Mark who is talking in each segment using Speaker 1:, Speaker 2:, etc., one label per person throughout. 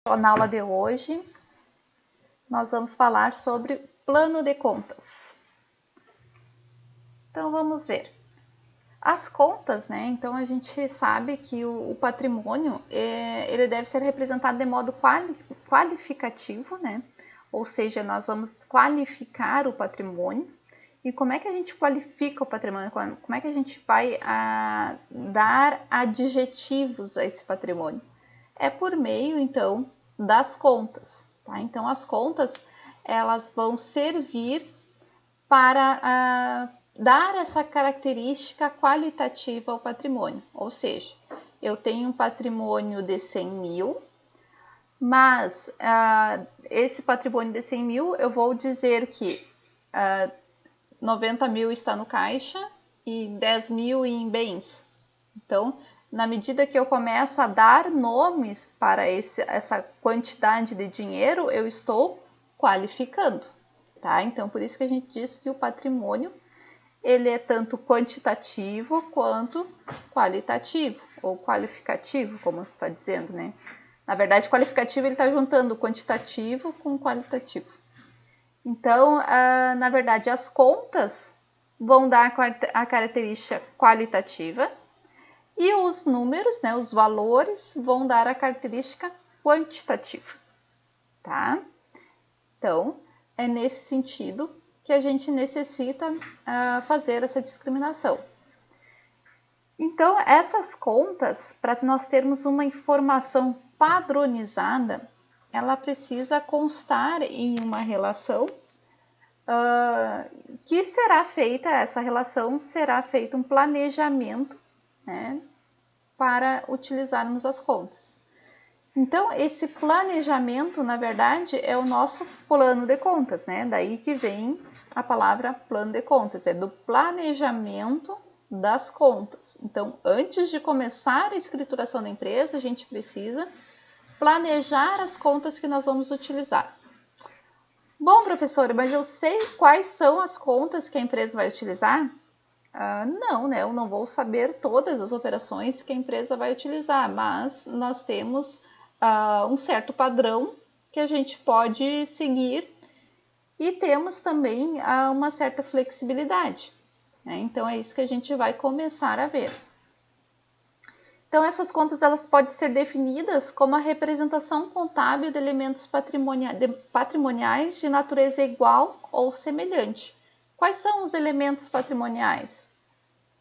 Speaker 1: Na aula de hoje, nós vamos falar sobre plano de contas. Então, vamos ver. As contas, né? Então, a gente sabe que o patrimônio, ele deve ser representado de modo qualificativo, né? Ou seja, nós vamos qualificar o patrimônio. E como é que a gente qualifica o patrimônio? Como é que a gente vai dar adjetivos a esse patrimônio? É por meio, então, das contas. Tá? Então, as contas, elas vão servir para dar essa característica qualitativa ao patrimônio. Ou seja, eu tenho um patrimônio de 100 mil, mas esse patrimônio de 100 mil, eu vou dizer que 90 mil está no caixa e 10 mil em bens. Então, na medida que eu começo a dar nomes para essa quantidade de dinheiro, eu estou qualificando, tá? Então, por isso que a gente diz que o patrimônio, ele é tanto quantitativo quanto qualitativo, ou qualificativo, como está dizendo, né? Na verdade, qualificativo, ele está juntando quantitativo com qualitativo. Então, na verdade, as contas vão dar a característica qualitativa, e os números, né, os valores, vão dar a característica quantitativa, tá? Então, é nesse sentido que a gente necessita fazer essa discriminação. Então, essas contas, para nós termos uma informação padronizada, ela precisa constar em uma relação que será feita, essa relação será feito um planejamento, né, para utilizarmos as contas. Então, esse planejamento, na verdade, é o nosso plano de contas, né? Daí que vem a palavra plano de contas, é do planejamento das contas. Então, antes de começar a escrituração da empresa, a gente precisa planejar as contas que nós vamos utilizar. Bom, professora, mas eu sei quais são as contas que a empresa vai utilizar? Não, né? Eu não vou saber todas as operações que a empresa vai utilizar, mas nós temos um certo padrão que a gente pode seguir e temos também uma certa flexibilidade, né? Então, é isso que a gente vai começar a ver. Então, essas contas elas podem ser definidas como a representação contábil de elementos patrimoniais de natureza igual ou semelhante. Quais são os elementos patrimoniais?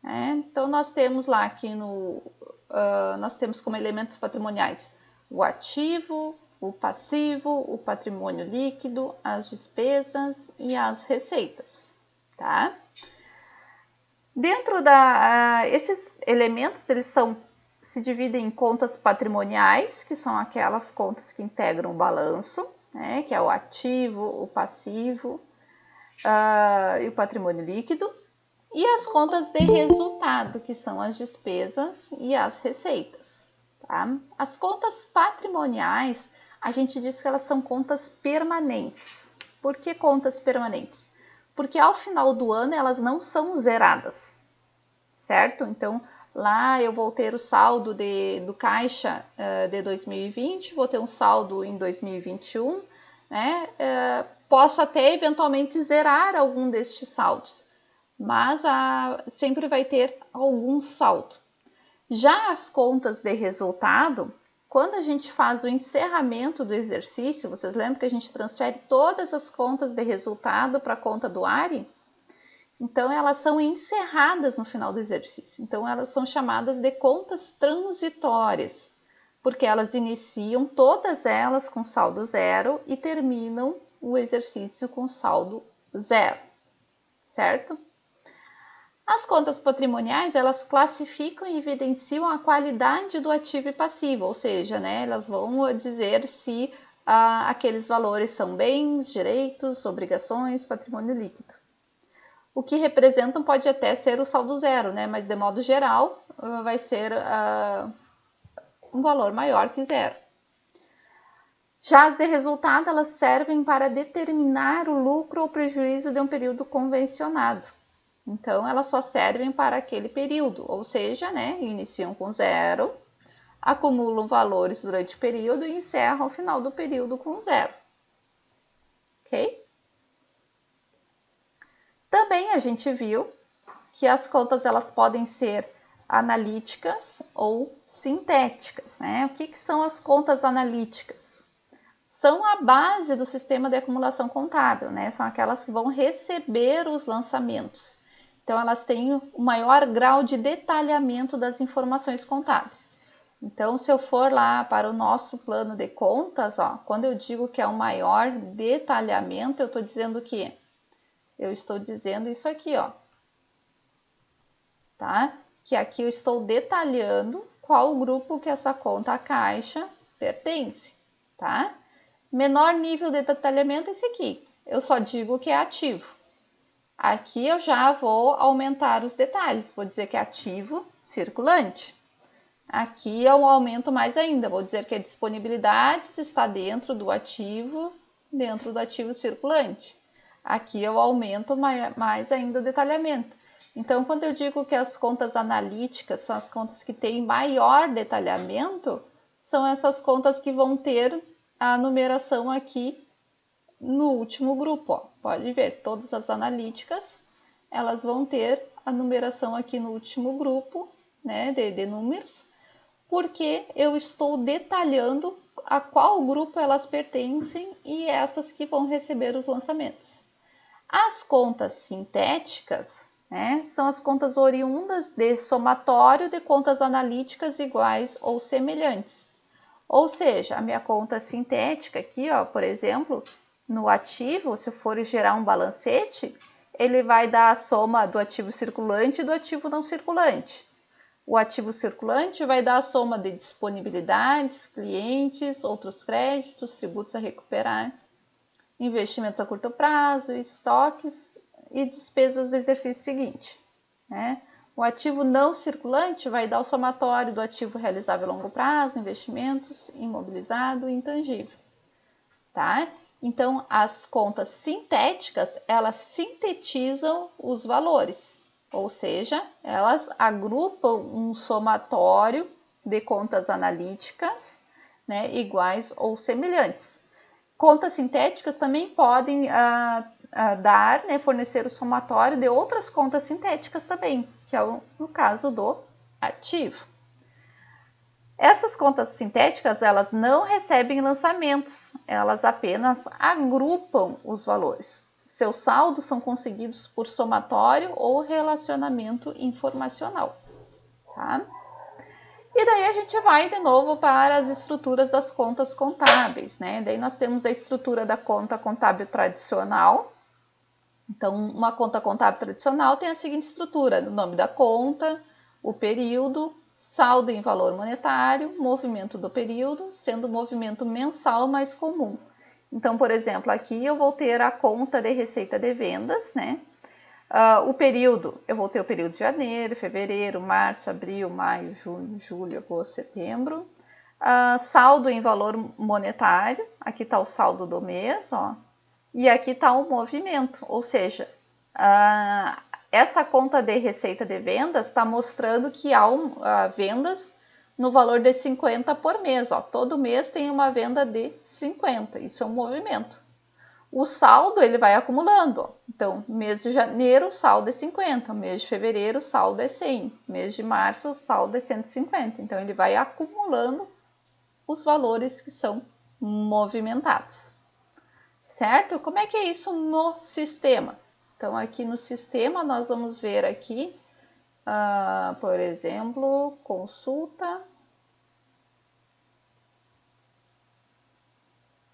Speaker 1: Então, nós temos lá aqui nós temos como elementos patrimoniais o ativo, o passivo, o patrimônio líquido, as despesas e as receitas, tá? Dentro esses elementos, eles se dividem em contas patrimoniais, que são aquelas contas que integram o balanço, né, que é o ativo, o passivo e o patrimônio líquido, e as contas de resultado, que são as despesas e as receitas. Tá? As contas patrimoniais, a gente diz que elas são contas permanentes. Por que contas permanentes? Porque ao final do ano elas não são zeradas, certo? Então, lá eu vou ter o saldo do caixa de 2020, vou ter um saldo em 2021, né? Posso até eventualmente zerar algum destes saldos, mas sempre vai ter algum saldo. Já as contas de resultado, quando a gente faz o encerramento do exercício, vocês lembram que a gente transfere todas as contas de resultado para a conta do ARI? Então, elas são encerradas no final do exercício. Então, elas são chamadas de contas transitórias, porque elas iniciam todas elas com saldo zero e terminam o exercício com saldo zero, certo? As contas patrimoniais, elas classificam e evidenciam a qualidade do ativo e passivo, ou seja, né, elas vão dizer se aqueles valores são bens, direitos, obrigações, patrimônio líquido. O que representam pode até ser o saldo zero, né, mas de modo geral vai ser um valor maior que zero. Já as de resultado, elas servem para determinar o lucro ou prejuízo de um período convencionado. Então, elas só servem para aquele período, ou seja, né, iniciam com zero, acumulam valores durante o período e encerram ao final do período com 0. Ok? Também a gente viu que as contas elas podem ser analíticas ou sintéticas, né? O que são as contas analíticas? São a base do sistema de acumulação contábil, né? São aquelas que vão receber os lançamentos. Então, elas têm o maior grau de detalhamento das informações contábeis. Então, se eu for lá para o nosso plano de contas, ó, quando eu digo que é o maior detalhamento, eu estou dizendo o quê? Eu estou dizendo isso aqui, ó, tá? Que aqui eu estou detalhando qual grupo que essa conta caixa pertence, tá? Menor nível de detalhamento é esse aqui. Eu só digo que é ativo. Aqui eu já vou aumentar os detalhes. Vou dizer que é ativo circulante. Aqui eu aumento mais ainda. Vou dizer que a disponibilidade está dentro do ativo circulante. Aqui eu aumento mais ainda o detalhamento. Então, quando eu digo que as contas analíticas são as contas que têm maior detalhamento, são essas contas que vão ter a numeração aqui no último grupo. Ó. Pode ver, todas as analíticas, elas vão ter a numeração aqui no último grupo, né, de números, porque eu estou detalhando a qual grupo elas pertencem e essas que vão receber os lançamentos. As contas sintéticas, né, são as contas oriundas de somatório de contas analíticas iguais ou semelhantes. Ou seja, a minha conta sintética aqui, ó, por exemplo, no ativo, se eu for gerar um balancete, ele vai dar a soma do ativo circulante e do ativo não circulante. O ativo circulante vai dar a soma de disponibilidades, clientes, outros créditos, tributos a recuperar, investimentos a curto prazo, estoques e despesas do exercício seguinte, né? O ativo não circulante vai dar o somatório do ativo realizável a longo prazo, investimentos, imobilizado e intangível, tá? Então, as contas sintéticas, elas sintetizam os valores, ou seja, elas agrupam um somatório de contas analíticas, né, iguais ou semelhantes. Contas sintéticas também podem dar, né, fornecer o somatório de outras contas sintéticas também, que é no caso do ativo. Essas contas sintéticas, elas não recebem lançamentos, elas apenas agrupam os valores. Seus saldos são conseguidos por somatório ou relacionamento informacional, tá? E daí a gente vai de novo para as estruturas das contas contábeis, né? Daí nós temos a estrutura da conta contábil tradicional. Então, uma conta contábil tradicional tem a seguinte estrutura: o nome da conta, o período, saldo em valor monetário, movimento do período, sendo o movimento mensal mais comum. Então, por exemplo, aqui eu vou ter a conta de receita de vendas, né? O período, eu vou ter o período de janeiro, fevereiro, março, abril, maio, junho, julho, agosto, setembro. Saldo em valor monetário, aqui está o saldo do mês, ó. E aqui está o movimento, ou seja, essa conta de receita de vendas está mostrando que há vendas no valor de 50 por mês. Ó. Todo mês tem uma venda de 50, isso é um movimento. O saldo ele vai acumulando. Ó. Então, mês de janeiro, o saldo é 50, mês de fevereiro, o saldo é 100, mês de março, o saldo é 150. Então, ele vai acumulando os valores que são movimentados. Certo? Como é que é isso no sistema? Então, aqui no sistema, nós vamos ver aqui, por exemplo, consulta.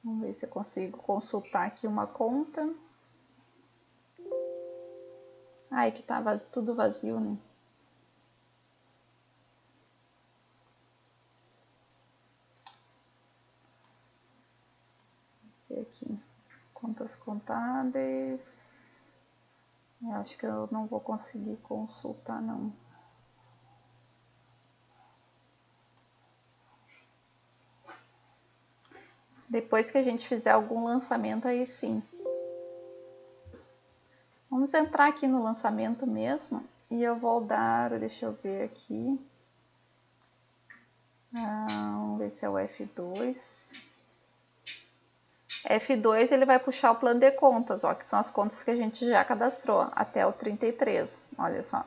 Speaker 1: Vamos ver se eu consigo consultar aqui uma conta. Ai, que tá tudo vazio, né? Vou ver aqui. Contas contábeis. Eu acho que eu não vou conseguir consultar, não. Depois que a gente fizer algum lançamento, aí sim. Vamos entrar aqui no lançamento mesmo. E eu vou dar, deixa eu ver aqui. esse é o F2. F2 ele vai puxar o plano de contas, ó, que são as contas que a gente já cadastrou, até o 33. Olha só,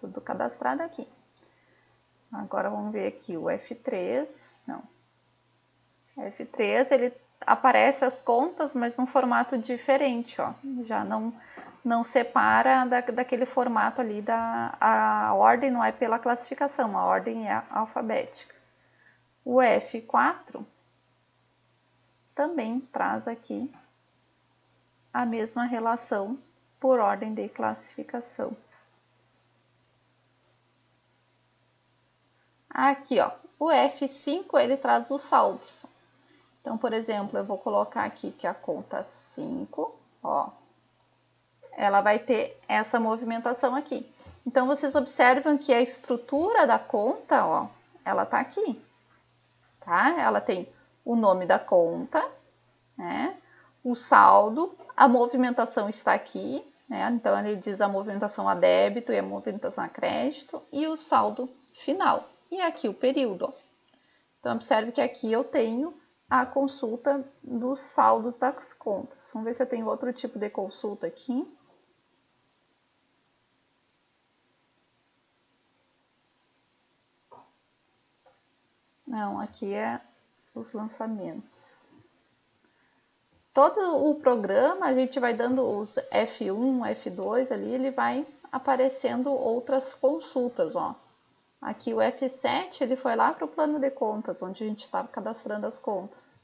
Speaker 1: tudo cadastrado aqui. Agora vamos ver aqui o F3, não. F3 ele aparece as contas, mas num formato diferente, ó. Já não separa daquele formato ali, a ordem não é pela classificação, a ordem é alfabética. O F4 também traz aqui a mesma relação por ordem de classificação. Aqui, ó, o F5 ele traz os saldos. Então, por exemplo, eu vou colocar aqui que a conta 5, ó, ela vai ter essa movimentação aqui. Então, vocês observam que a estrutura da conta, ó, ela tá aqui, tá? Ela tem o nome da conta, né? O saldo, a movimentação está aqui, né? Então, ele diz a movimentação a débito e a movimentação a crédito e o saldo final. E aqui o período, ó. Então, observe que aqui eu tenho a consulta dos saldos das contas. Vamos ver se eu tenho outro tipo de consulta aqui. Não, aqui é os lançamentos. Todo o programa, a gente vai dando os F1, F2 ali, ele vai aparecendo outras consultas, ó. Aqui o F7, ele foi lá para o plano de contas, onde a gente estava cadastrando as contas.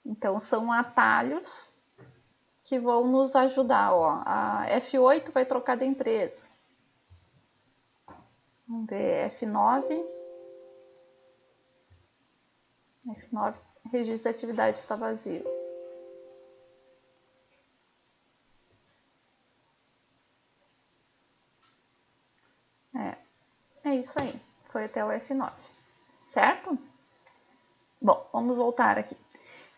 Speaker 1: Então, são atalhos que vão nos ajudar, ó. A F8 vai trocar de empresa. Vamos ver, F9. F9, registro de atividade está vazio. É isso aí, foi até o F9, certo? Bom, vamos voltar aqui.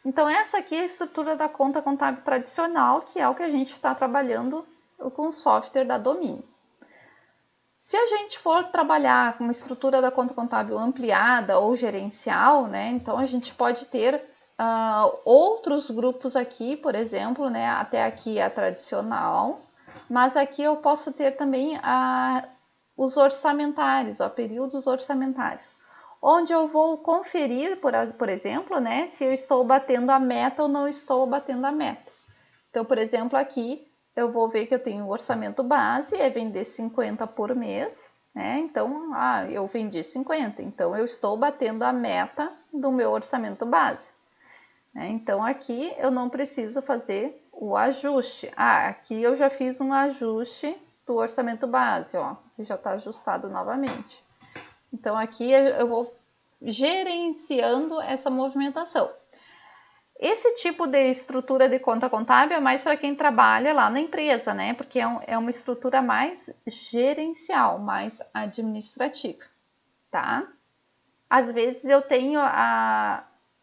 Speaker 1: Então, essa aqui é a estrutura da conta contábil tradicional, que é o que a gente está trabalhando com o software da Domínio. Se a gente for trabalhar com uma estrutura da conta contábil ampliada ou gerencial, né, então a gente pode ter outros grupos aqui, por exemplo, né, até aqui é a tradicional, mas aqui eu posso ter também os orçamentários, períodos orçamentários, onde eu vou conferir, por exemplo, né, se eu estou batendo a meta ou não estou batendo a meta. Então, por exemplo, aqui eu vou ver que eu tenho um orçamento base, é vender 50 por mês, né? Então, eu vendi 50, então eu estou batendo a meta do meu orçamento base. Né? Então, aqui eu não preciso fazer o ajuste. Aqui eu já fiz um ajuste do orçamento base, ó, que já está ajustado novamente. Então, aqui eu vou gerenciando essa movimentação. Esse tipo de estrutura de conta contábil é mais para quem trabalha lá na empresa, né? Porque é uma estrutura mais gerencial, mais administrativa, tá? Às vezes eu tenho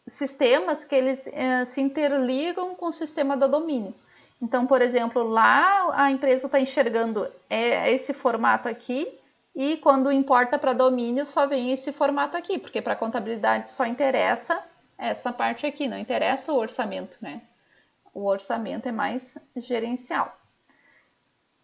Speaker 1: sistemas que eles se interligam com o sistema do domínio. Então, por exemplo, lá a empresa está enxergando esse formato aqui e quando importa para domínio só vem esse formato aqui, porque para contabilidade só interessa essa parte aqui, não interessa o orçamento, né? O orçamento é mais gerencial.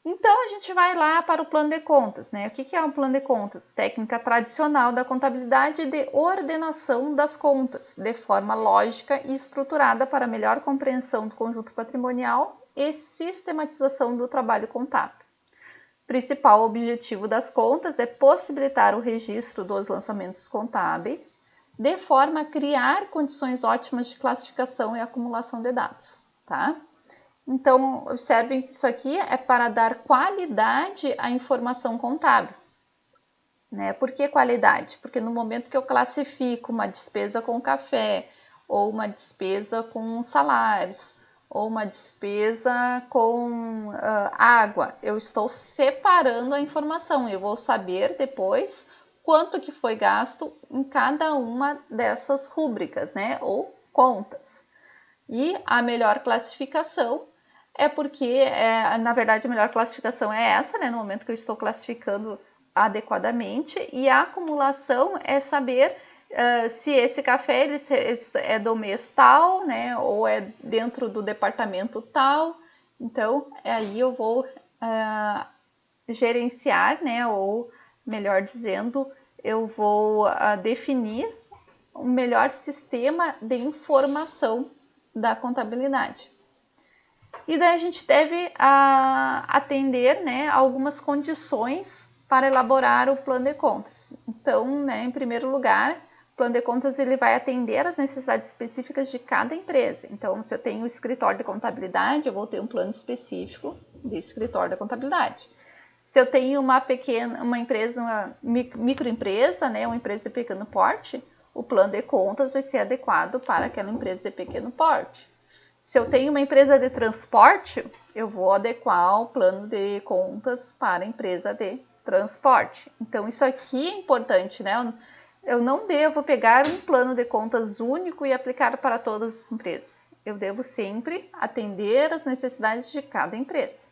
Speaker 1: Então, a gente vai lá para o plano de contas, né? O que é um plano de contas? Técnica tradicional da contabilidade de ordenação das contas, de forma lógica e estruturada para melhor compreensão do conjunto patrimonial e sistematização do trabalho contábil. O principal objetivo das contas é possibilitar o registro dos lançamentos contábeis, de forma a criar condições ótimas de classificação e acumulação de dados, tá? Então, observem que isso aqui é para dar qualidade à informação contábil. Né? Por que qualidade? Porque no momento que eu classifico uma despesa com café, ou uma despesa com salários, ou uma despesa com água, eu estou separando a informação. Eu vou saber depois quanto que foi gasto em cada uma dessas rúbricas, né? Ou contas. E a melhor classificação é porque, na verdade, a melhor classificação é essa, né? No momento que eu estou classificando adequadamente. E a acumulação é saber se esse café ele é do mês tal, né, ou é dentro do departamento tal. Então, aí eu vou gerenciar, né, ou melhor dizendo, eu vou definir um melhor sistema de informação da contabilidade. E daí a gente deve atender, né, algumas condições para elaborar o plano de contas. Então, né, em primeiro lugar, o plano de contas ele vai atender às necessidades específicas de cada empresa. Então, se eu tenho um escritório de contabilidade, eu vou ter um plano específico de escritório de contabilidade. Se eu tenho uma empresa, uma microempresa, né, uma empresa de pequeno porte, o plano de contas vai ser adequado para aquela empresa de pequeno porte. Se eu tenho uma empresa de transporte, eu vou adequar o plano de contas para a empresa de transporte. Então, isso aqui é importante, né? Eu não devo pegar um plano de contas único e aplicar para todas as empresas. Eu devo sempre atender às necessidades de cada empresa.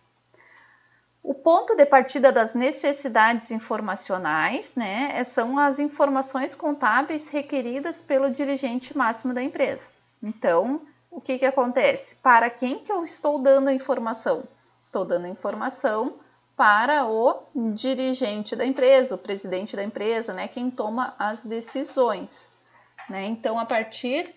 Speaker 1: O ponto de partida das necessidades informacionais, né, são as informações contábeis requeridas pelo dirigente máximo da empresa. Então, o que acontece? Para quem que eu estou dando a informação? Estou dando a informação para o dirigente da empresa, o presidente da empresa, né, quem toma as decisões. Né? Então, a partir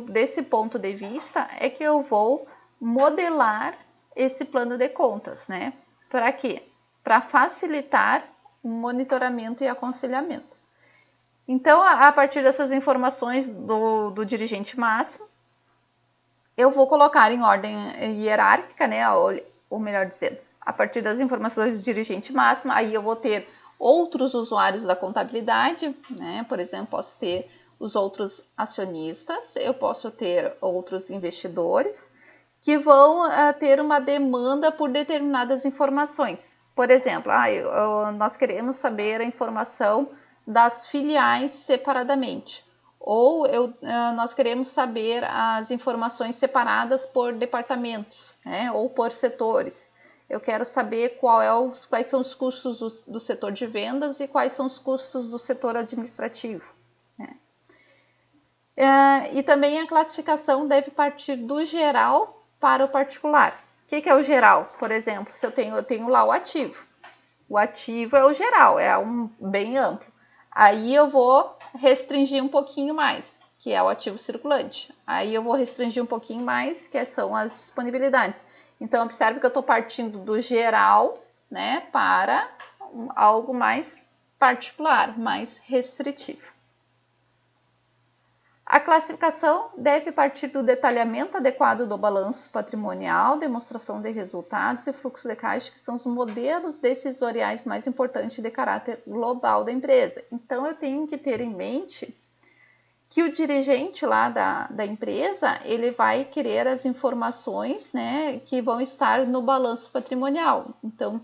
Speaker 1: desse ponto de vista, é que eu vou modelar esse plano de contas, né? Para quê? Para facilitar o monitoramento e aconselhamento. Então, a partir dessas informações do dirigente máximo, eu vou colocar em ordem hierárquica, né? Ou melhor dizendo, a partir das informações do dirigente máximo, aí eu vou ter outros usuários da contabilidade, né? Por exemplo, posso ter os outros acionistas, eu posso ter outros investidores que vão ter uma demanda por determinadas informações. Por exemplo, nós queremos saber a informação das filiais separadamente. Ou nós queremos saber as informações separadas por departamentos, né, ou por setores. Eu quero saber quais são os custos do setor de vendas e quais são os custos do setor administrativo. Né. E também a classificação deve partir do geral para o particular. O que é o geral? Por exemplo, se eu tenho lá o ativo. O ativo é o geral, é um bem amplo. Aí eu vou restringir um pouquinho mais, que é o ativo circulante. Aí eu vou restringir um pouquinho mais, que são as disponibilidades. Então, observe que eu estou partindo do geral, né, para algo mais particular, mais restritivo. A classificação deve partir do detalhamento adequado do balanço patrimonial, demonstração de resultados e fluxo de caixa, que são os modelos decisoriais mais importantes de caráter global da empresa. Então, eu tenho que ter em mente que o dirigente lá da empresa, ele vai querer as informações, né, que vão estar no balanço patrimonial. Então,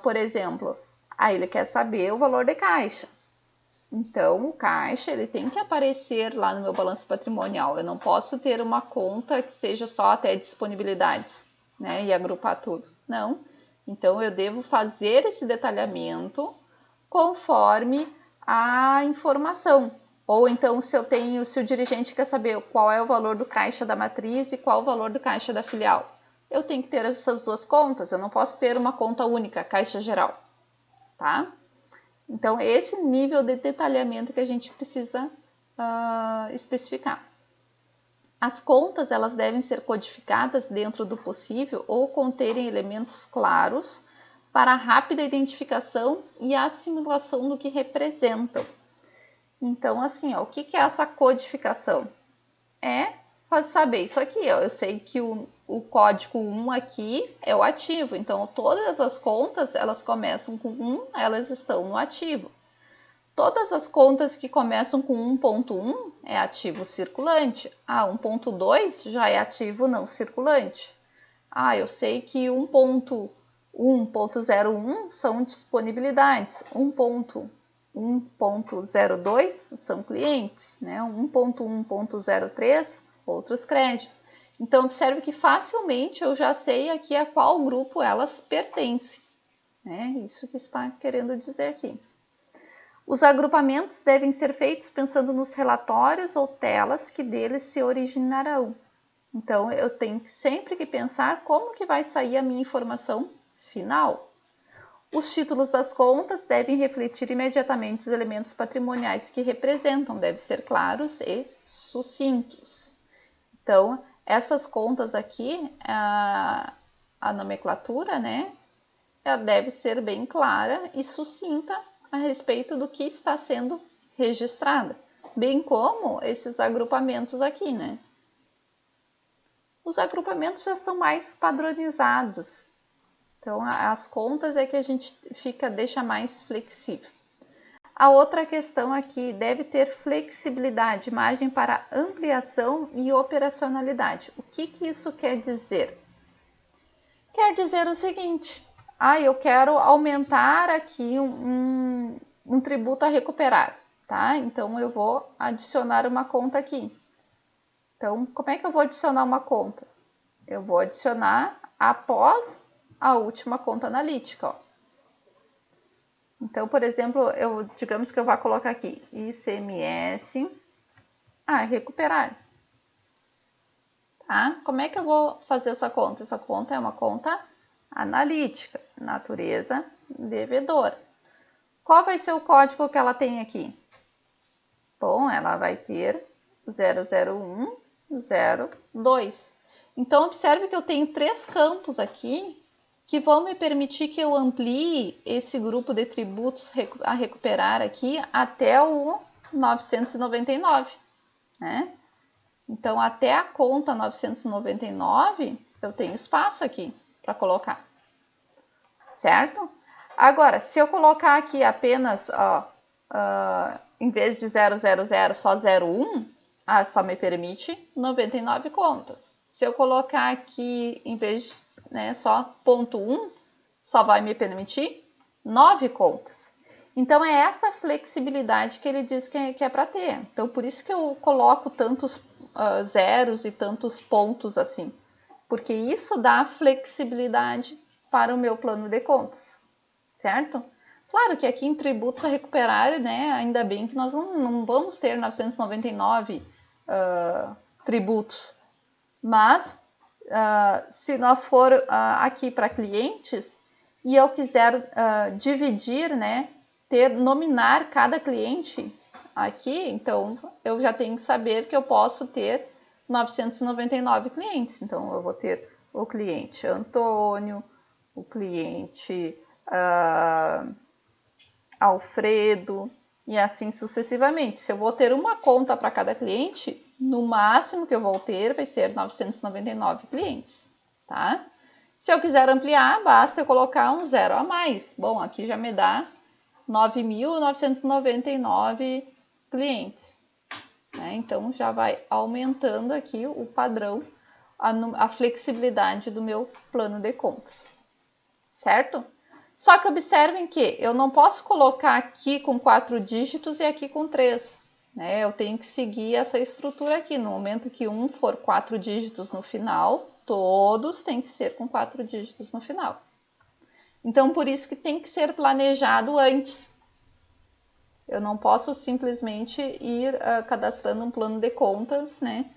Speaker 1: por exemplo, ele quer saber o valor de caixa. Então, o caixa ele tem que aparecer lá no meu balanço patrimonial. Eu não posso ter uma conta que seja só até disponibilidades, né, e agrupar tudo. Não. Então, eu devo fazer esse detalhamento conforme a informação. Ou então, se o dirigente quer saber qual é o valor do caixa da matriz e qual o valor do caixa da filial, eu tenho que ter essas duas contas. Eu não posso ter uma conta única, caixa geral, tá? Então, esse nível de detalhamento que a gente precisa especificar. As contas elas devem ser codificadas dentro do possível ou conterem elementos claros para a rápida identificação e assimilação do que representam. Então, assim, o que é essa codificação? É saber isso aqui, eu sei que o código 1 aqui é o ativo, então todas as contas elas começam com 1, elas estão no ativo. Todas as contas que começam com 1.1 é ativo circulante. 1.2 já é ativo não circulante. Eu sei que 1.1.01 são disponibilidades, 1.1.02 são clientes, né? 1.1.03 outros créditos. Então, observe que facilmente eu já sei aqui a qual grupo elas pertencem. Né? Isso que está querendo dizer aqui. Os agrupamentos devem ser feitos pensando nos relatórios ou telas que deles se originarão. Então, eu tenho sempre que pensar como que vai sair a minha informação final. Os títulos das contas devem refletir imediatamente os elementos patrimoniais que representam, devem ser claros e sucintos. Então, essas contas aqui, a nomenclatura, né, ela deve ser bem clara e sucinta a respeito do que está sendo registrada, bem como esses agrupamentos aqui, né? Os agrupamentos já são mais padronizados. Então, as contas é que a gente deixa mais flexível. A outra questão aqui, deve ter flexibilidade, margem para ampliação e operacionalidade. O que isso quer dizer? Quer dizer o seguinte, eu quero aumentar aqui um tributo a recuperar, tá? Então, eu vou adicionar uma conta aqui. Então, como é que eu vou adicionar uma conta? Eu vou adicionar após a última conta analítica, ó. Então, por exemplo, digamos que eu vou colocar aqui ICMS recuperar. Tá? Como é que eu vou fazer essa conta? Essa conta é uma conta analítica, natureza devedora. Qual vai ser o código que ela tem aqui? Bom, ela vai ter 00102. Então, observe que eu tenho 3 campos aqui que vão me permitir que eu amplie esse grupo de tributos a recuperar aqui até o 999, né? Então, até a conta 999, eu tenho espaço aqui para colocar, certo? Agora, se eu colocar aqui apenas, em vez de 000, só 01, só me permite 99 contas. Se eu colocar aqui, em vez de só ponto 1, só vai me permitir 9 contas. Então, é essa flexibilidade que ele diz que é para ter. Então, por isso que eu coloco tantos zeros e tantos pontos assim. Porque isso dá flexibilidade para o meu plano de contas, certo? Claro que aqui em tributos a recuperar, né, ainda bem que nós não vamos ter 999 tributos. Mas, se nós for aqui para clientes e eu quiser dividir, né, nominar cada cliente aqui, então eu já tenho que saber que eu posso ter 999 clientes. Então, eu vou ter o cliente Antônio, o cliente Alfredo e assim sucessivamente. Se eu vou ter uma conta para cada cliente, no máximo que eu vou ter vai ser 999 clientes, tá? Se eu quiser ampliar, basta eu colocar um zero a mais. Bom, aqui já me dá 9.999 clientes, né? Então, já vai aumentando aqui o padrão, a flexibilidade do meu plano de contas, certo? Só que observem que eu não posso colocar aqui com 4 dígitos e aqui com 3. Né? Eu tenho que seguir essa estrutura aqui. No momento que um for 4 dígitos no final, todos têm que ser com 4 dígitos no final. Então, por isso que tem que ser planejado antes. Eu não posso simplesmente ir cadastrando um plano de contas, né,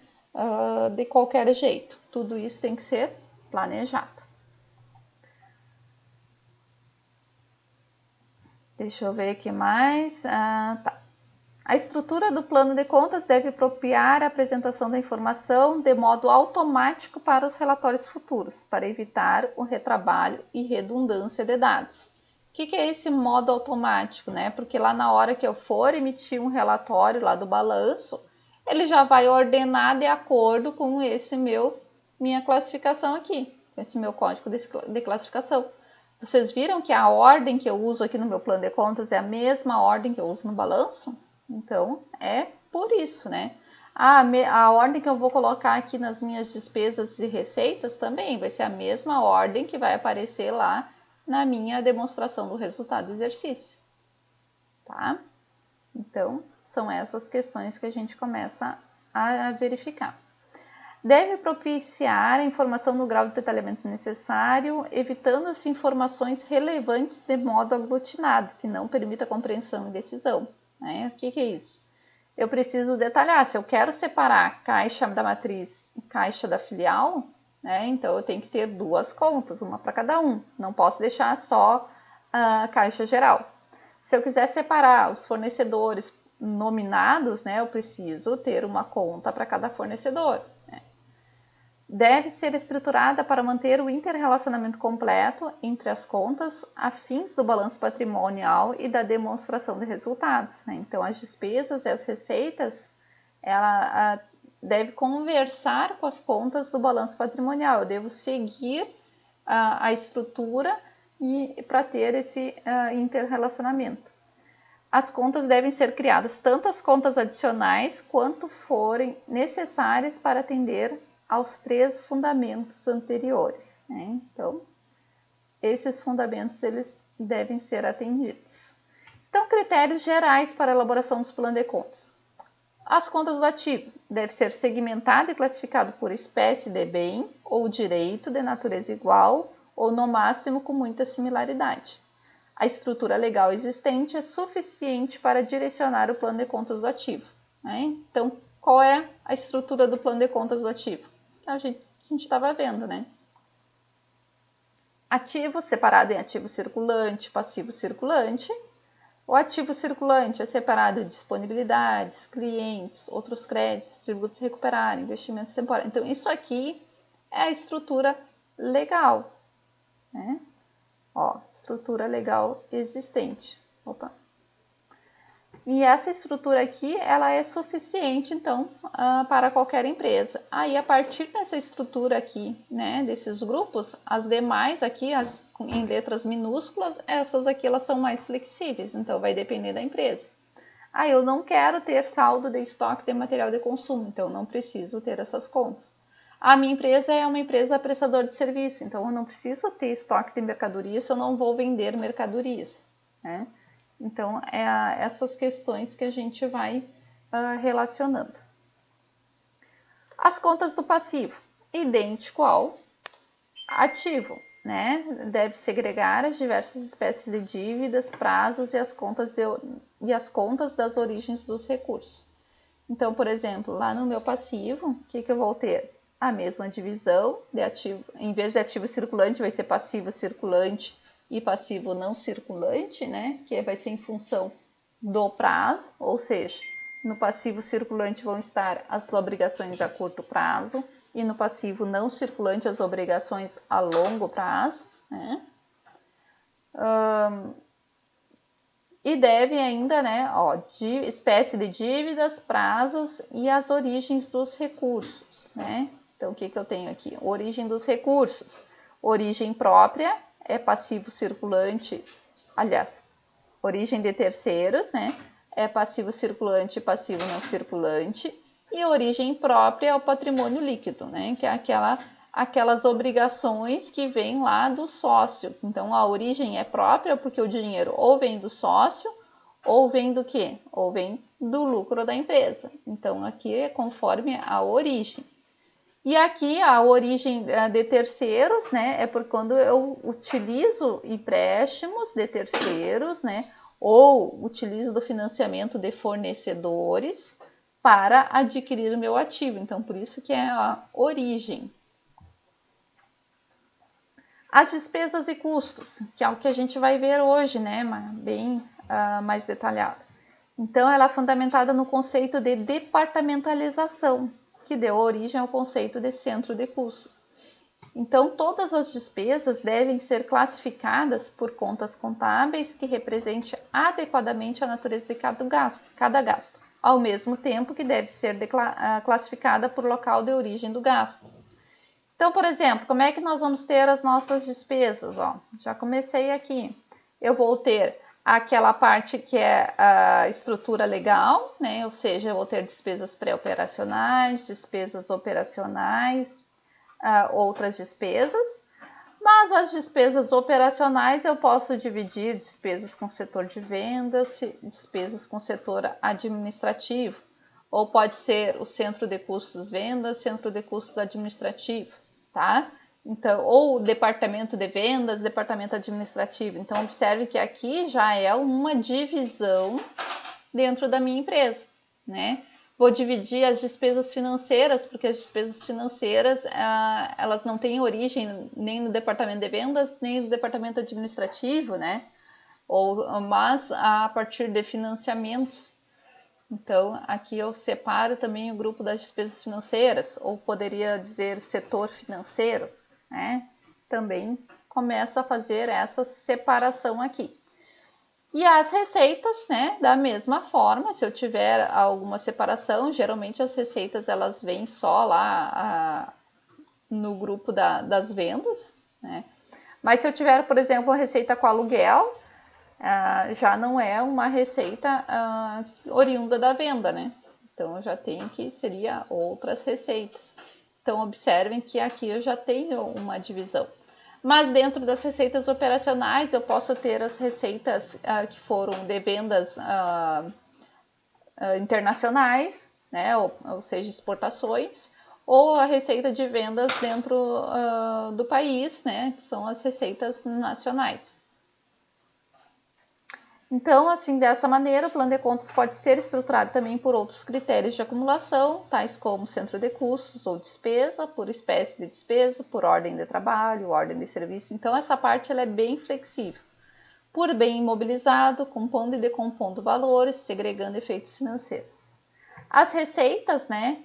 Speaker 1: de qualquer jeito. Tudo isso tem que ser planejado. Deixa eu ver aqui mais. Tá. A estrutura do plano de contas deve apropriar a apresentação da informação de modo automático para os relatórios futuros, para evitar o retrabalho e redundância de dados. O que é esse modo automático, né? Porque lá na hora que eu for emitir um relatório lá do balanço, ele já vai ordenar de acordo com minha classificação aqui, com esse meu código de classificação. Vocês viram que a ordem que eu uso aqui no meu plano de contas é a mesma ordem que eu uso no balanço? Então, é por isso, né? A ordem que eu vou colocar aqui nas minhas despesas e receitas também vai ser a mesma ordem que vai aparecer lá na minha demonstração do resultado do exercício, tá? Então, são essas questões que a gente começa a verificar. deve propiciar a informação no grau de detalhamento necessário, evitando as informações relevantes de modo aglutinado, que não permita compreensão e decisão. Né? O que é isso? Eu preciso detalhar, se eu quero separar caixa da matriz e caixa da filial, né, então eu tenho que ter 2 contas, uma para cada um, não posso deixar só a caixa geral. Se eu quiser separar os fornecedores nominados, né, eu preciso ter uma conta para cada fornecedor. Né. Deve ser estruturada para manter o interrelacionamento completo entre as contas a fins do balanço patrimonial e da demonstração de resultados. Né? Então, as despesas e as receitas, ela deve conversar com as contas do balanço patrimonial. Eu devo seguir a estrutura para ter esse interrelacionamento. As contas devem ser criadas tanto as contas adicionais quanto forem necessárias para atender aos 3 fundamentos anteriores. Né? Então, esses fundamentos eles devem ser atendidos. Então, critérios gerais para a elaboração dos planos de contas. As contas do ativo devem ser segmentadas e classificadas por espécie de bem ou direito de natureza igual ou, no máximo, com muita similaridade. A estrutura legal existente é suficiente para direcionar o plano de contas do ativo. Né? Então, qual é a estrutura do plano de contas do ativo? A gente estava vendo, né? Ativo separado em ativo circulante, passivo circulante. O ativo circulante é separado em disponibilidades, clientes, outros créditos, tributos a recuperar, investimentos temporários. Então, isso aqui é a estrutura legal. Né? Ó, estrutura legal existente. Opa. E essa estrutura aqui, ela é suficiente, então, para qualquer empresa. Aí, a partir dessa estrutura aqui, né, desses grupos, as demais aqui, em letras minúsculas, essas aqui, elas são mais flexíveis, então vai depender da empresa. Ah, eu não quero ter saldo de estoque de material de consumo, então não preciso ter essas contas. A minha empresa é uma empresa prestadora de serviço, então eu não preciso ter estoque de mercadorias se eu não vou vender mercadorias, né? Então, é essas questões que a gente vai relacionando. As contas do passivo, idêntico ao ativo, né? Deve segregar as diversas espécies de dívidas, prazos e as contas das origens dos recursos. Então, por exemplo, lá no meu passivo, o que eu vou ter? A mesma divisão de ativo, em vez de ativo circulante, vai ser passivo circulante e passivo não circulante, né? Que vai ser em função do prazo, ou seja, no passivo circulante vão estar as obrigações a curto prazo e no passivo não circulante as obrigações a longo prazo, né? E deve ainda, né, de espécie de dívidas, prazos e as origens dos recursos, né? Então, o que eu tenho aqui? Origem dos recursos. Origem própria é passivo circulante, aliás, origem de terceiros, né? É passivo circulante e passivo não circulante. E origem própria é o patrimônio líquido, né? Que é aquelas obrigações que vêm lá do sócio. Então, a origem é própria porque o dinheiro ou vem do sócio ou vem do quê? Ou vem do lucro da empresa. Então, aqui é conforme a origem. E aqui a origem de terceiros, né, é por quando eu utilizo empréstimos de terceiros, né, ou utilizo do financiamento de fornecedores para adquirir o meu ativo. Então, por isso que é a origem. As despesas e custos, que é o que a gente vai ver hoje, né, bem mais detalhado. Então, ela é fundamentada no conceito de departamentalização, que deu origem ao conceito de centro de custos. Então, todas as despesas devem ser classificadas por contas contábeis que representem adequadamente a natureza de cada gasto, ao mesmo tempo que deve ser classificada por local de origem do gasto. Então, por exemplo, como é que nós vamos ter as nossas despesas? Ó, já comecei aqui. Eu vou ter aquela parte que é a estrutura legal, né? Ou seja, eu vou ter despesas pré-operacionais, despesas operacionais, outras despesas. Mas as despesas operacionais eu posso dividir despesas com o setor de vendas, despesas com o setor administrativo. ou pode ser o centro de custos vendas, centro de custos administrativo, tá? Então, ou departamento de vendas, departamento administrativo. Então, observe que aqui já é uma divisão dentro da minha empresa, né? Vou dividir as despesas financeiras, porque as despesas financeiras, elas não têm origem nem no departamento de vendas, nem no departamento administrativo, né? Mas a partir de financiamentos. Então, aqui eu separo também o grupo das despesas financeiras, ou poderia dizer o setor financeiro, né? Também começo a fazer essa separação aqui. E as receitas, né, da mesma forma, se eu tiver alguma separação, geralmente as receitas elas vêm só lá no grupo das vendas, né? Mas se eu tiver, por exemplo, a receita com aluguel, já não é uma receita oriunda da venda, né? Então eu já tenho que seria outras receitas. Então observem que aqui eu já tenho uma divisão. Mas dentro das receitas operacionais eu posso ter as receitas que foram de vendas internacionais, né? Ou seja, exportações, ou a receita de vendas dentro do país, né? Que são as receitas nacionais. Então, assim, dessa maneira, o plano de contas pode ser estruturado também por outros critérios de acumulação, tais como centro de custos ou despesa, por espécie de despesa, por ordem de trabalho, ordem de serviço. Então, essa parte ela é bem flexível. Por bem imobilizado, compondo e decompondo valores, segregando efeitos financeiros. As receitas, né,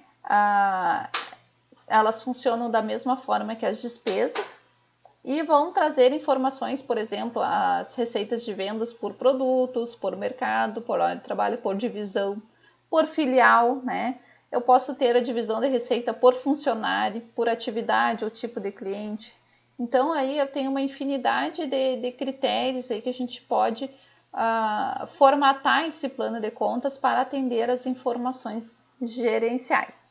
Speaker 1: elas funcionam da mesma forma que as despesas, e vão trazer informações, por exemplo, as receitas de vendas por produtos, por mercado, por hora de trabalho, por divisão, por filial, né? Eu posso ter a divisão de receita por funcionário, por atividade ou tipo de cliente. Então, aí eu tenho uma infinidade de critérios aí que a gente pode formatar esse plano de contas para atender as informações gerenciais.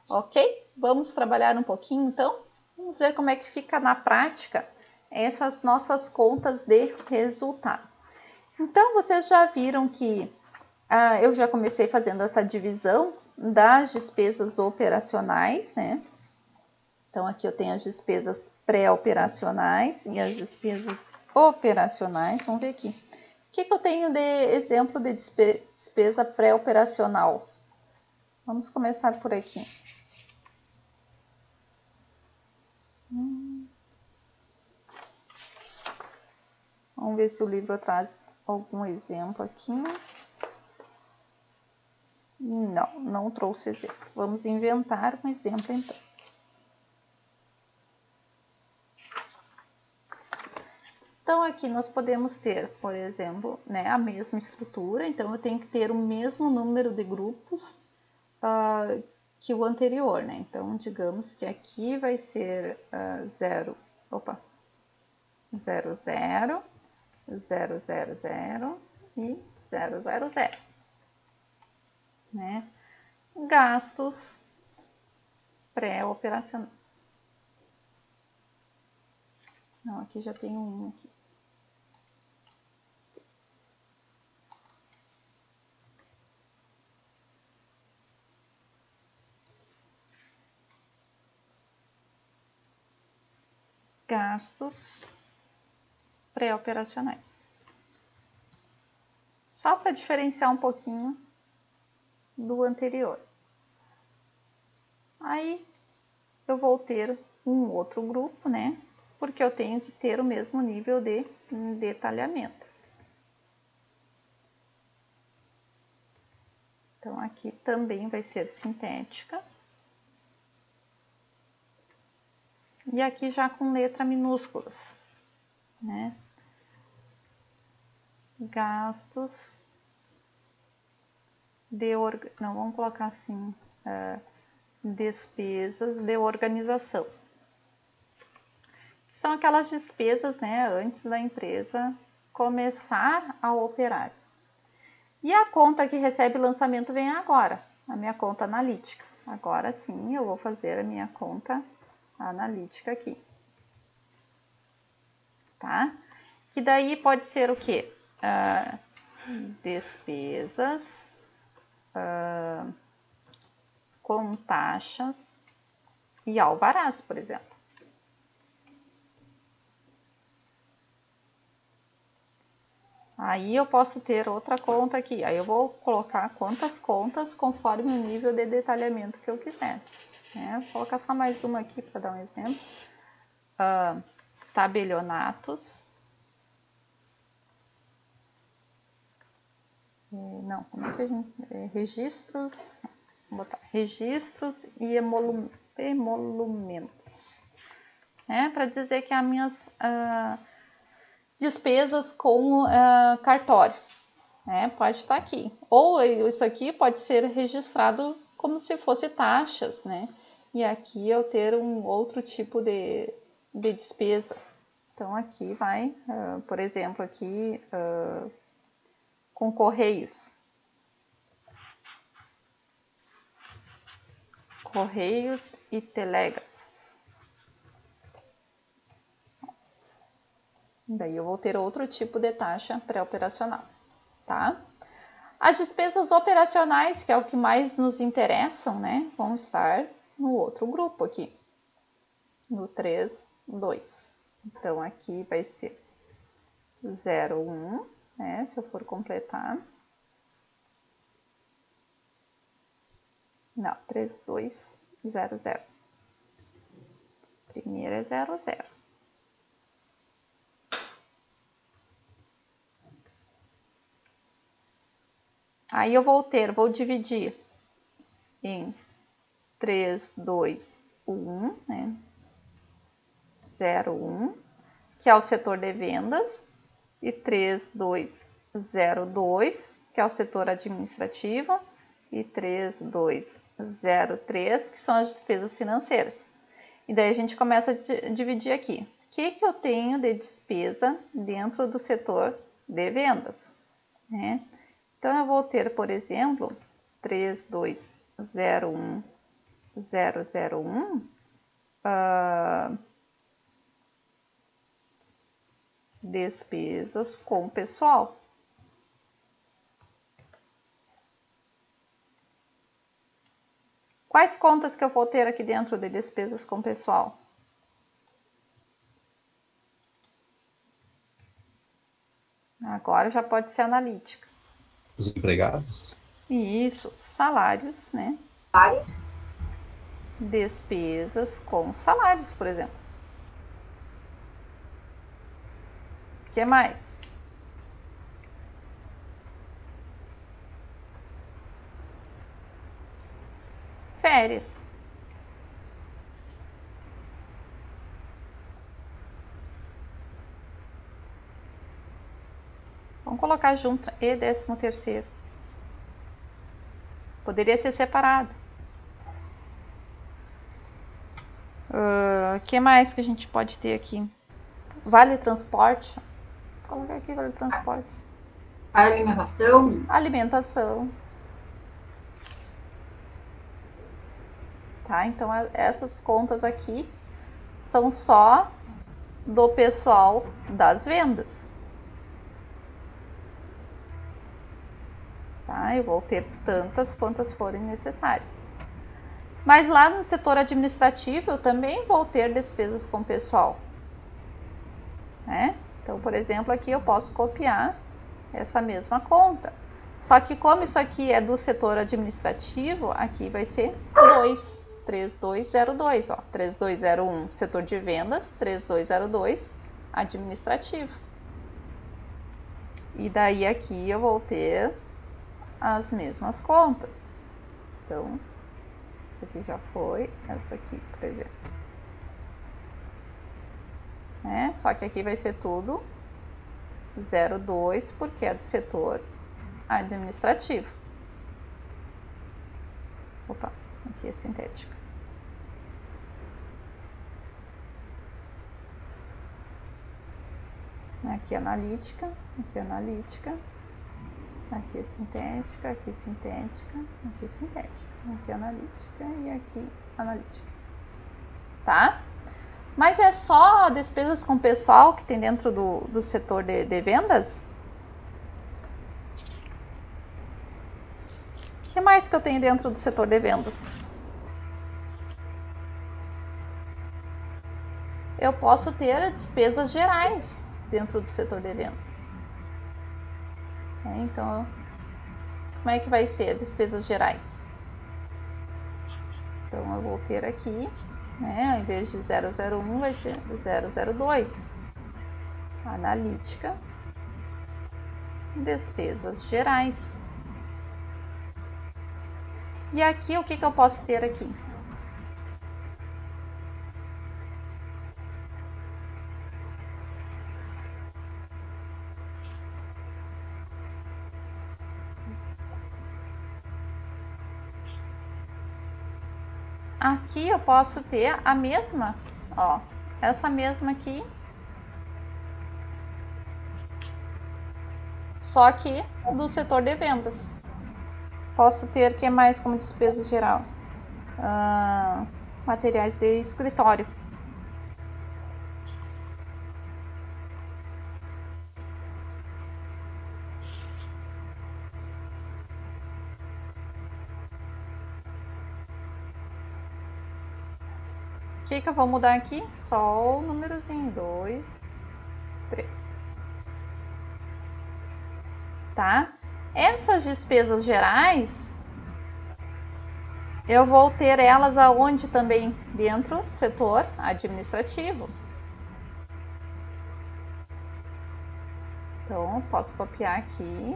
Speaker 1: Ok? Vamos trabalhar um pouquinho, então? Vamos ver como é que fica na prática essas nossas contas de resultado. Então, vocês já viram que eu já comecei fazendo essa divisão das despesas operacionais, né? Então, aqui eu tenho as despesas pré-operacionais e as despesas operacionais. Vamos ver aqui. O que eu tenho de exemplo de despesa pré-operacional? Vamos começar por aqui. Vamos ver se o livro traz algum exemplo aqui. Não trouxe exemplo. Vamos inventar um exemplo então. Então aqui nós podemos ter, por exemplo, né, a mesma estrutura. Então eu tenho que ter o mesmo número de grupos que o anterior, né? Então digamos que aqui vai ser 0, 0, 0, 0, 0, 0 e 0, 0, 0, né? Gastos pré-operacionais. Não, aqui já tem um aqui. Gastos pré-operacionais. Só para diferenciar um pouquinho do anterior. Aí eu vou ter um outro grupo, né? Porque eu tenho que ter o mesmo nível de detalhamento. Então aqui também vai ser sintética. E aqui já com letra minúsculas, né? Gastos de não, vamos colocar assim, despesas de organização. São aquelas despesas, né, antes da empresa começar a operar. E a conta que recebe lançamento vem agora, a minha conta analítica. Agora sim eu vou fazer a minha conta analítica aqui. Tá? Que daí pode ser o quê? Despesas com taxas e alvarás, por exemplo. Aí eu posso ter outra conta aqui. Aí eu vou colocar quantas contas conforme o nível de detalhamento que eu quiser. Vou colocar só mais uma aqui para dar um exemplo. Tabelionatos. Não, como é que a gente... registros... Vou botar registros e emolumentos. Para dizer que as minhas despesas com cartório. Pode estar aqui. Ou isso aqui pode ser registrado como se fosse taxas, E aqui eu ter um outro tipo de despesa. Então aqui vai, por exemplo, aqui com Correios. Correios e telégrafos. Daí eu vou ter outro tipo de taxa pré-operacional, tá? As despesas operacionais, que é o que mais nos interessam, vão estar no outro grupo aqui, no 3.2. Então aqui vai ser 0.1, se eu for completar. Não, 3.2.0.0. Primeiro é 0.0. Aí eu vou dividir em 3.2.1, 0.1, que é o setor de vendas, e 3.2.0.2, que é o setor administrativo, e 3.2.0.3, que são as despesas financeiras. E daí a gente começa a dividir aqui. O que eu tenho de despesa dentro do setor de vendas? Então, eu vou ter, por exemplo, 3.2.0.1.001, despesas com pessoal. Quais contas que eu vou ter aqui dentro de despesas com pessoal? Agora já pode ser analítica.
Speaker 2: Os empregados?
Speaker 1: Isso, salários, Despesas com salários, por exemplo. O que mais? Férias. Vamos colocar junto e 13º. Poderia ser separado. O que mais que a gente pode ter aqui? Vale transporte. Vou colocar aqui vale transporte.
Speaker 3: Alimentação.
Speaker 1: Alimentação. Tá? Então essas contas aqui são só do pessoal das vendas. Tá? Eu vou ter tantas quantas forem necessárias. Mas lá no setor administrativo eu também vou ter despesas com pessoal. Então, por exemplo, aqui eu posso copiar essa mesma conta. Só que como isso aqui é do setor administrativo, aqui vai ser 2. 3.2.0.2, 3.2.0.1 setor de vendas, 3.2.0.2 administrativo. E daí aqui eu vou ter as mesmas contas. Então, essa aqui já foi, essa aqui, por exemplo. Só que aqui vai ser tudo 0.2 porque é do setor administrativo. Opa, aqui é sintética. Aqui é analítica, aqui é analítica, aqui é sintética, aqui é sintética, aqui é sintética, aqui é analítica e aqui analítica. Tá? Mas é só despesas com pessoal que tem dentro do setor de vendas? O que mais que eu tenho dentro do setor de vendas? eu posso ter despesas gerais dentro do setor de vendas. Então, como é que vai ser despesas gerais? Então, eu vou ter aqui, né, ao invés de 001, vai ser 002. Analítica, despesas gerais. E aqui, o que eu posso ter aqui? Aqui eu posso ter a mesma, ó, essa mesma aqui, só que do setor de vendas. Posso ter, que mais como despesa geral? Materiais de escritório. O que eu vou mudar aqui? Só o númerozinho, 2, 3. Tá? Essas despesas gerais, eu vou ter elas aonde também? Dentro do setor administrativo. Então, posso copiar aqui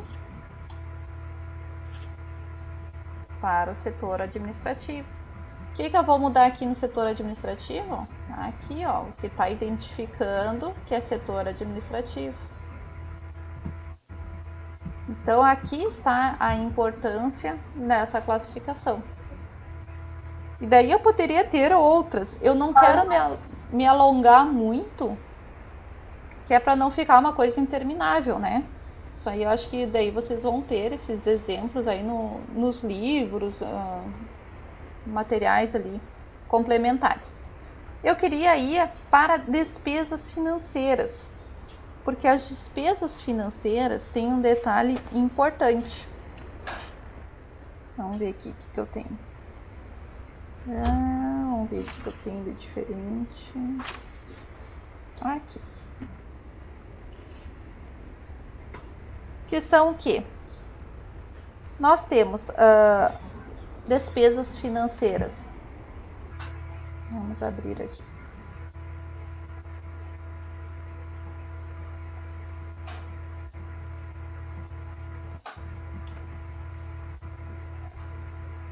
Speaker 1: para o setor administrativo. O que eu vou mudar aqui no setor administrativo? Aqui, ó, o que está identificando que é setor administrativo. Então, aqui está a importância dessa classificação. E daí eu poderia ter outras. Eu não quero me alongar muito, que é para não ficar uma coisa interminável, né? Isso aí eu acho que daí vocês vão ter esses exemplos aí nos livros, materiais ali complementares. Eu queria ir para despesas financeiras, porque as despesas financeiras têm um detalhe importante. Vamos ver aqui o que eu tenho. Vamos ver o que eu tenho de diferente. Aqui. Que são o quê? Nós temos despesas financeiras. Vamos abrir aqui.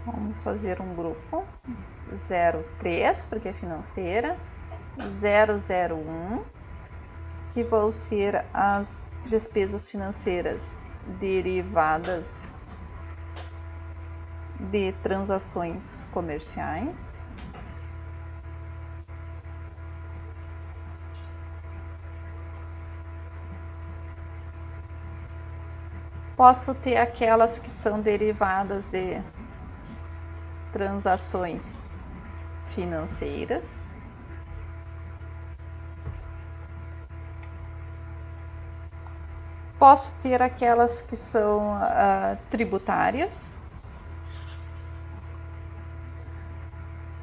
Speaker 1: Vamos fazer um grupo 03, porque é financeira, 001, que vão ser as despesas financeiras derivadas de transações comerciais. Posso ter aquelas que são derivadas de transações financeiras. Posso ter aquelas que são tributárias.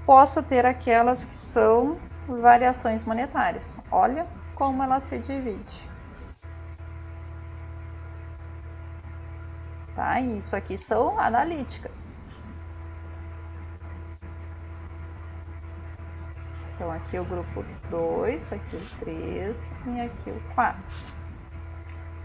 Speaker 1: Posso ter aquelas que são variações monetárias. Olha como ela se divide. Tá? Isso aqui são analíticas. Então, aqui o grupo 2, aqui o 3 e aqui o 4.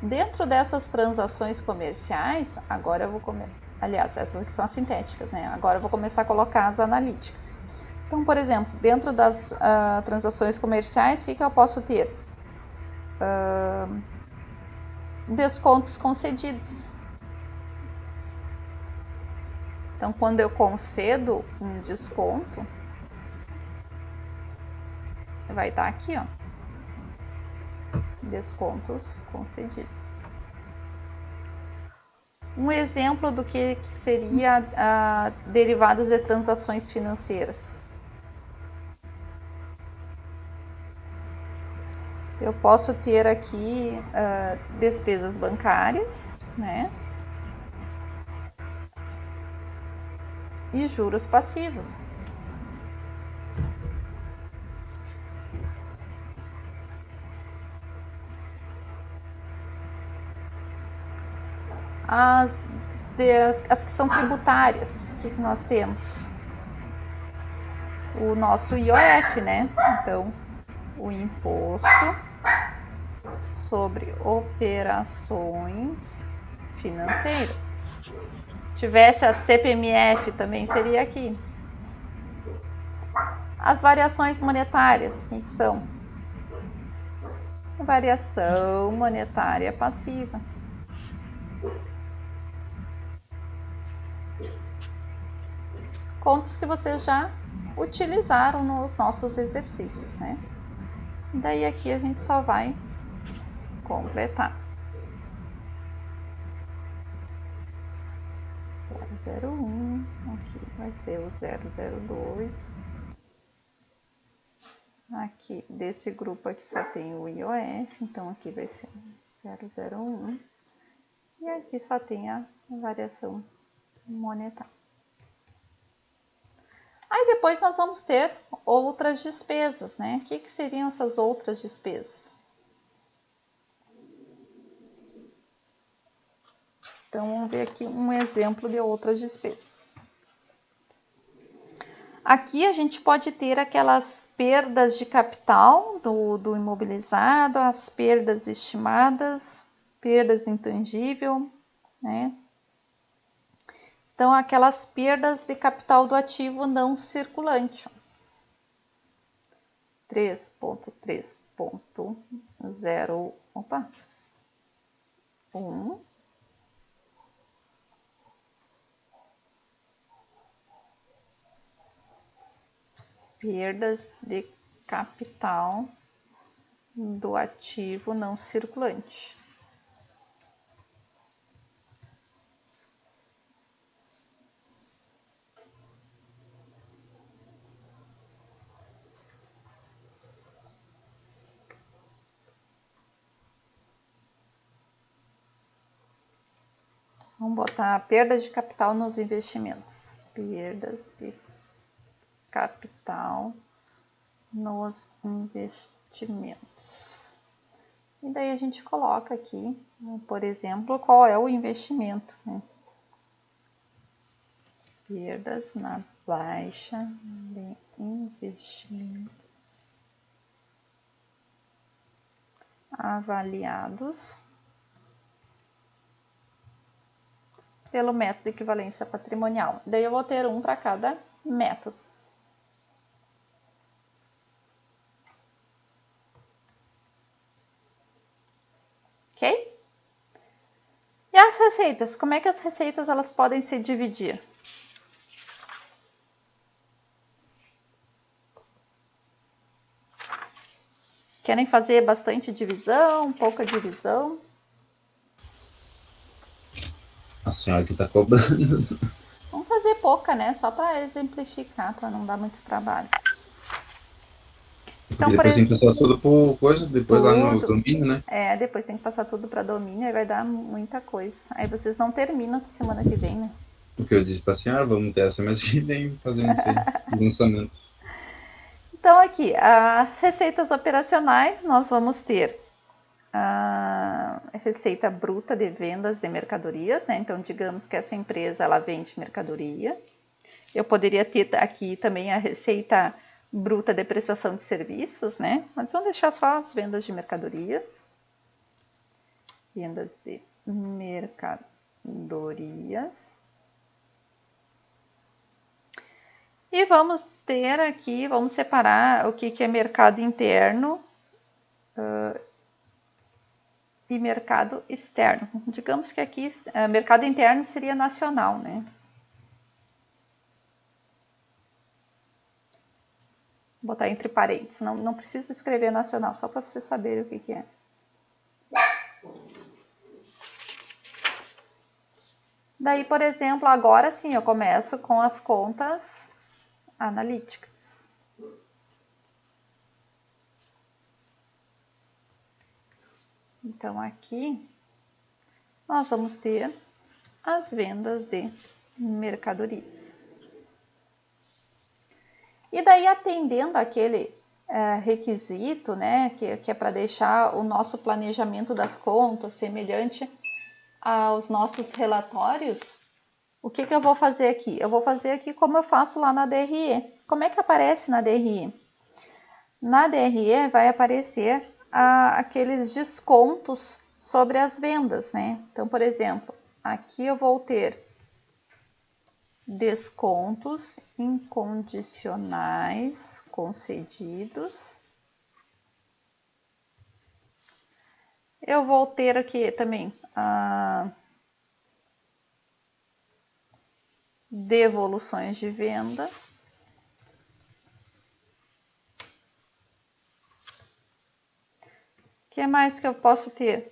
Speaker 1: Dentro dessas transações comerciais, agora eu vou começar. Aliás, essas aqui são as sintéticas, né? Agora eu vou começar a colocar as analíticas. Então, por exemplo, dentro das transações comerciais, o que eu posso ter? Descontos concedidos. Então, quando eu concedo um desconto, vai estar aqui, ó, descontos concedidos. Um exemplo do que seria derivadas de transações financeiras. Eu posso ter aqui despesas bancárias, né? E juros passivos. as que são tributárias. O que nós temos? O nosso IOF, né? Então, o imposto sobre operações financeiras. Se tivesse a CPMF também seria aqui. As variações monetárias, o que são? Variação monetária passiva. Contas que vocês já utilizaram nos nossos exercícios, né? Daí aqui a gente só vai completar. 001, aqui vai ser o 002. Aqui, desse grupo aqui só tem o IOF, então aqui vai ser 001. E aqui só tem a variação monetária. Aí depois nós vamos ter outras despesas, né? O que seriam essas outras despesas? Então, vamos ver aqui um exemplo de outras despesas. Aqui a gente pode ter aquelas perdas de capital do imobilizado, as perdas estimadas, perdas do intangível, né? Então, aquelas perdas de capital do ativo não circulante. 3.3.0, opa, 1. Perdas de capital do ativo não circulante. Vamos botar perdas de capital nos investimentos. Perdas de capital nos investimentos. E daí a gente coloca aqui, por exemplo, qual é o investimento, né? Perdas na baixa de investimento avaliados pelo método de equivalência patrimonial. Daí eu vou ter um para cada método. Ok? E as receitas? Como é que as receitas elas podem se dividir? Querem fazer bastante divisão, pouca divisão?
Speaker 2: A senhora que está cobrando.
Speaker 1: Vamos fazer pouca, né? Só para exemplificar, para não dar muito trabalho.
Speaker 2: Então, depois tem que passar tudo por coisa, depois tudo, lá no domínio, né?
Speaker 1: É, depois tem que passar tudo para domínio, aí vai dar muita coisa. Aí vocês não terminam semana que vem, né?
Speaker 2: O que eu disse para a senhora, vamos ter a semana que vem fazendo isso aí, lançamento.
Speaker 1: Então aqui, as receitas operacionais, nós vamos ter a receita bruta de vendas de mercadorias, né? Então, digamos que essa empresa, ela vende mercadoria. Eu poderia ter aqui também a receita bruta de prestação de serviços, né? Mas vamos deixar só as vendas de mercadorias. Vendas de mercadorias. E vamos ter aqui, vamos separar o que é mercado interno e mercado externo. Digamos que aqui mercado interno seria nacional, né? Vou botar entre parênteses, não precisa escrever nacional, só para você saber o que é. Daí, por exemplo, agora sim eu começo com as contas analíticas. Então, aqui nós vamos ter as vendas de mercadorias. E daí, atendendo aquele requisito, né, que é para deixar o nosso planejamento das contas semelhante aos nossos relatórios, o que eu vou fazer aqui? Eu vou fazer aqui como eu faço lá na DRE. Como é que aparece na DRE? Na DRE vai aparecer aqueles descontos sobre as vendas, né? Então, por exemplo, aqui eu vou ter descontos incondicionais concedidos. Eu vou ter aqui também devoluções de vendas. O que mais que eu posso ter?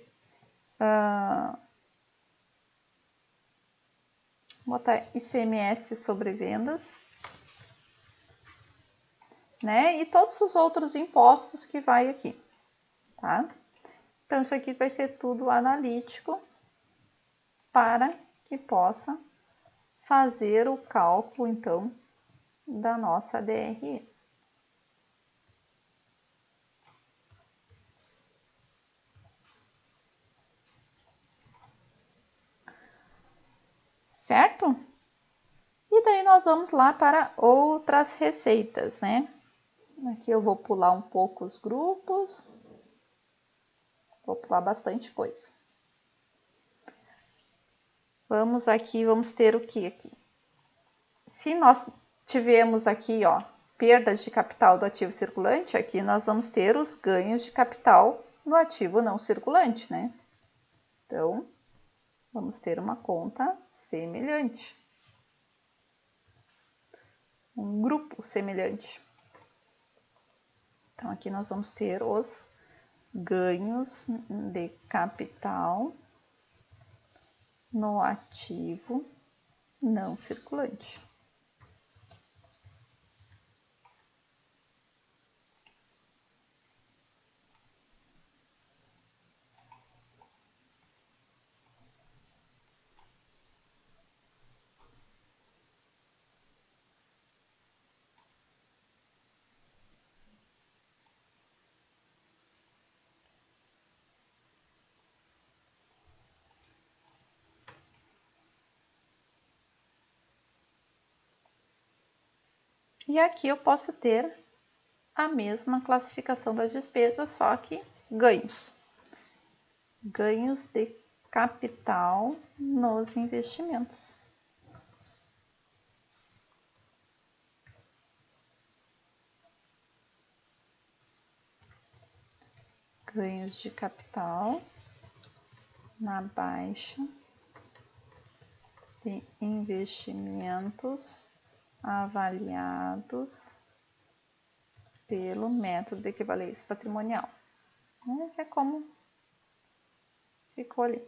Speaker 1: Vou botar ICMS sobre vendas, né? E todos os outros impostos que vai aqui, tá? Então, isso aqui vai ser tudo analítico para que possa fazer o cálculo, então, da nossa DRE. Certo? E daí nós vamos lá para outras receitas, né? Aqui eu vou pular um pouco os grupos. Vou pular bastante coisa. Vamos ter o que aqui? Se nós tivermos aqui, ó, perdas de capital do ativo circulante, aqui nós vamos ter os ganhos de capital no ativo não circulante, né? Então, vamos ter uma conta semelhante. Um grupo semelhante. Então, aqui nós vamos ter os ganhos de capital no ativo não circulante. E aqui eu posso ter a mesma classificação das despesas, só que ganhos. Ganhos de capital nos investimentos. Ganhos de capital na baixa de investimentos avaliados pelo método de equivalência patrimonial. É como ficou ali.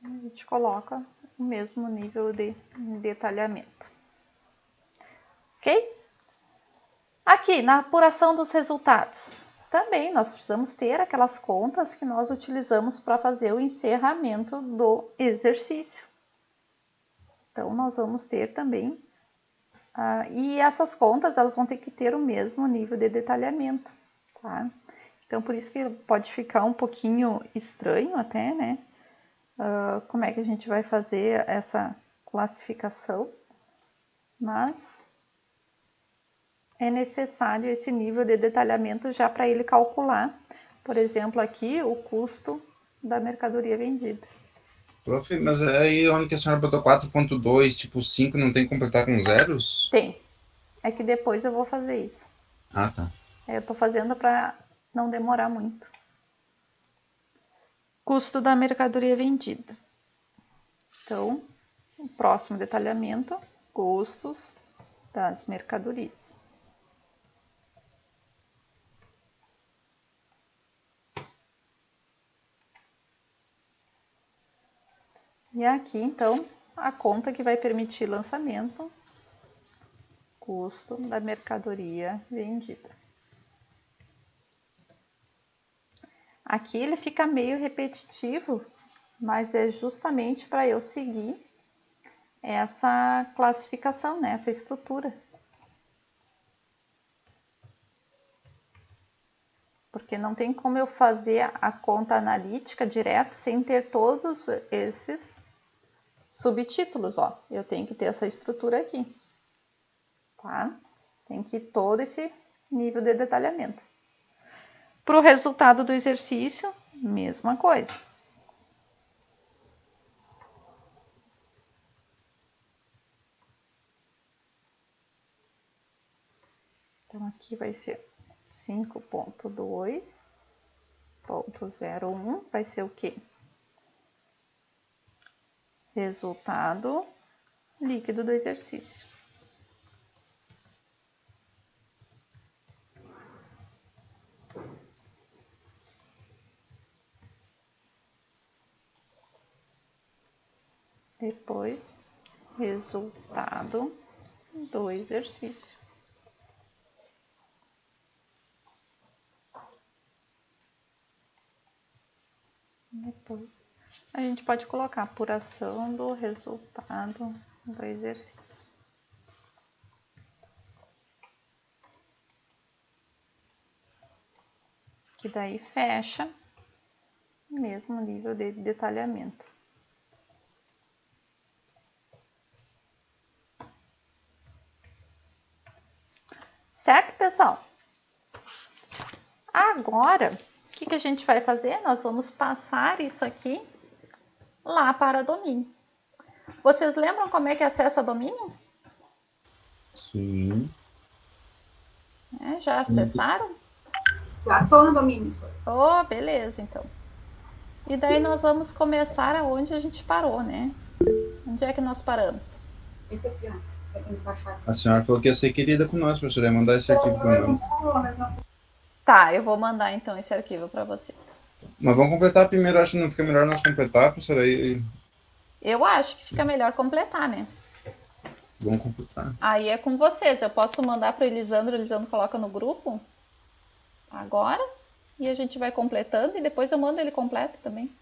Speaker 1: A gente coloca o mesmo nível de detalhamento. Ok? Aqui, na apuração dos resultados, também nós precisamos ter aquelas contas que nós utilizamos para fazer o encerramento do exercício. Então, nós vamos ter também, e essas contas elas vão ter que ter o mesmo nível de detalhamento, tá? Então, por isso que pode ficar um pouquinho estranho até, né? Como é que a gente vai fazer essa classificação, mas é necessário esse nível de detalhamento já para ele calcular, por exemplo, aqui o custo da mercadoria vendida.
Speaker 2: Prof, mas aí onde que a senhora botou 4.2, tipo 5, não tem que completar com zeros?
Speaker 1: Tem. É que depois eu vou fazer isso.
Speaker 2: Ah, tá.
Speaker 1: Eu estou fazendo para não demorar muito. Custo da mercadoria vendida. Então, o próximo detalhamento, custos das mercadorias. E aqui, então, a conta que vai permitir lançamento, custo da mercadoria vendida. Aqui ele fica meio repetitivo, mas é justamente para eu seguir essa classificação, né? Essa estrutura. Porque não tem como eu fazer a conta analítica direto sem ter todos esses subtítulos, ó. Eu tenho que ter essa estrutura aqui, tá? Tem que ir todo esse nível de detalhamento. Para o resultado do exercício, mesma coisa. Então, aqui vai ser 5.2.01, vai ser o quê? Resultado líquido do exercício. Depois, resultado do exercício. Depois, a gente pode colocar apuração do resultado do exercício. Que daí fecha o mesmo nível de detalhamento. Certo, pessoal? Agora, o que a gente vai fazer? Nós vamos passar isso aqui lá para domínio. Vocês lembram como é que acessa domínio?
Speaker 2: Sim.
Speaker 1: Já acessaram?
Speaker 3: Já estou no domínio.
Speaker 1: Oh, beleza, então. E daí nós vamos começar aonde a gente parou, né? Onde é que nós paramos?
Speaker 3: Esse aqui, ó.
Speaker 2: A senhora falou que ia ser querida com nós, professora, ia mandar esse arquivo para nós.
Speaker 1: Tá, eu vou mandar então esse arquivo para vocês.
Speaker 2: Mas vamos completar primeiro, acho que não fica melhor nós completar, professora, aí...
Speaker 1: Eu acho que fica melhor completar, né?
Speaker 2: Vamos completar.
Speaker 1: Aí é com vocês, eu posso mandar para o Elisandro coloca no grupo agora, e a gente vai completando, e depois eu mando ele completo também.